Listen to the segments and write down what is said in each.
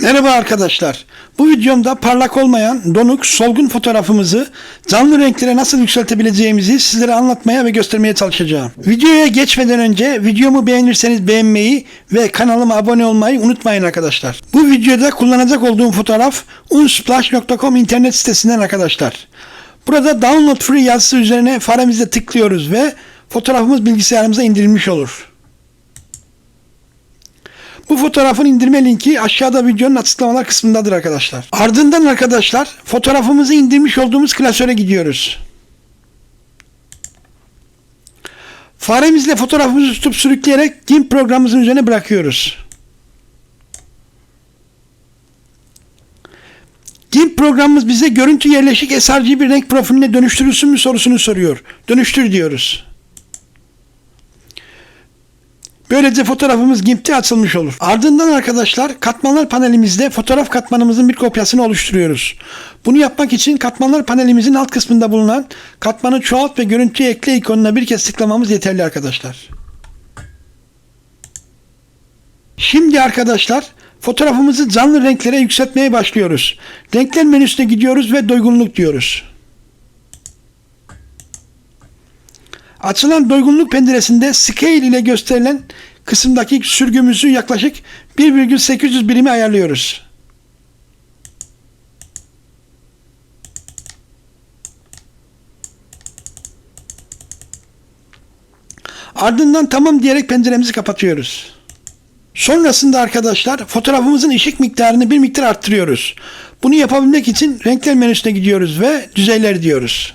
Merhaba arkadaşlar. Bu videomda parlak olmayan, donuk, solgun fotoğrafımızı canlı renklere nasıl yükseltebileceğimizi sizlere anlatmaya ve göstermeye çalışacağım. Videoya geçmeden önce videomu beğenirseniz beğenmeyi ve kanalıma abone olmayı unutmayın arkadaşlar. Bu videoda kullanacak olduğum fotoğraf unsplash.com internet sitesinden arkadaşlar. Burada download free yazısı üzerine faremizle tıklıyoruz ve fotoğrafımız bilgisayarımıza indirilmiş olur. Bu fotoğrafın indirme linki aşağıda videonun açıklamalar kısmındadır arkadaşlar. Ardından arkadaşlar fotoğrafımızı indirmiş olduğumuz klasöre gidiyoruz. Faremizle fotoğrafımızı tutup sürükleyerek GIMP programımızın üzerine bırakıyoruz. GIMP programımız bize görüntü yerleşik sRGB renk profiline dönüştürülsün mü sorusunu soruyor. Dönüştür diyoruz. Böylece fotoğrafımız GIMP'te açılmış olur. Ardından arkadaşlar katmanlar panelimizde fotoğraf katmanımızın bir kopyasını oluşturuyoruz. Bunu yapmak için katmanlar panelimizin alt kısmında bulunan katmanı çoğalt ve görüntüye ekle ikonuna bir kez tıklamamız yeterli arkadaşlar. Şimdi arkadaşlar fotoğrafımızı canlı renklere yükseltmeye başlıyoruz. Renkler menüsüne gidiyoruz ve doygunluk diyoruz. Açılan doygunluk penceresinde Scale ile gösterilen kısımdaki sürgümüzü yaklaşık 1,800 birimi ayarlıyoruz. Ardından tamam diyerek penceremizi kapatıyoruz. Sonrasında arkadaşlar fotoğrafımızın ışık miktarını bir miktar arttırıyoruz. Bunu yapabilmek için renkler menüsüne gidiyoruz ve düzeyler diyoruz.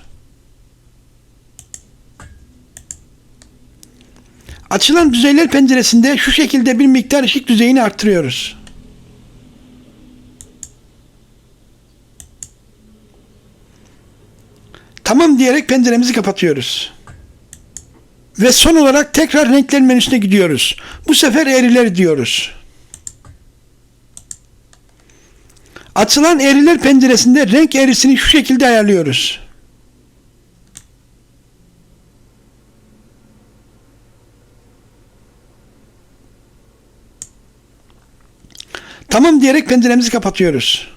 Açılan düzeyler penceresinde şu şekilde bir miktar ışık düzeyini arttırıyoruz. Tamam diyerek penceremizi kapatıyoruz. Ve son olarak tekrar renkler menüsüne gidiyoruz. Bu sefer eğriler diyoruz. Açılan eğriler penceresinde renk eğrisini şu şekilde ayarlıyoruz. Tamam diyerek penceremizi kapatıyoruz.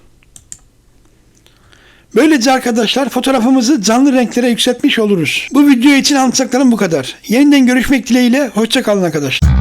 Böylece arkadaşlar fotoğrafımızı canlı renklere yükseltmiş oluruz. Bu video için anlatacaklarım bu kadar. Yeniden görüşmek dileğiyle. Hoşça kalın arkadaşlar.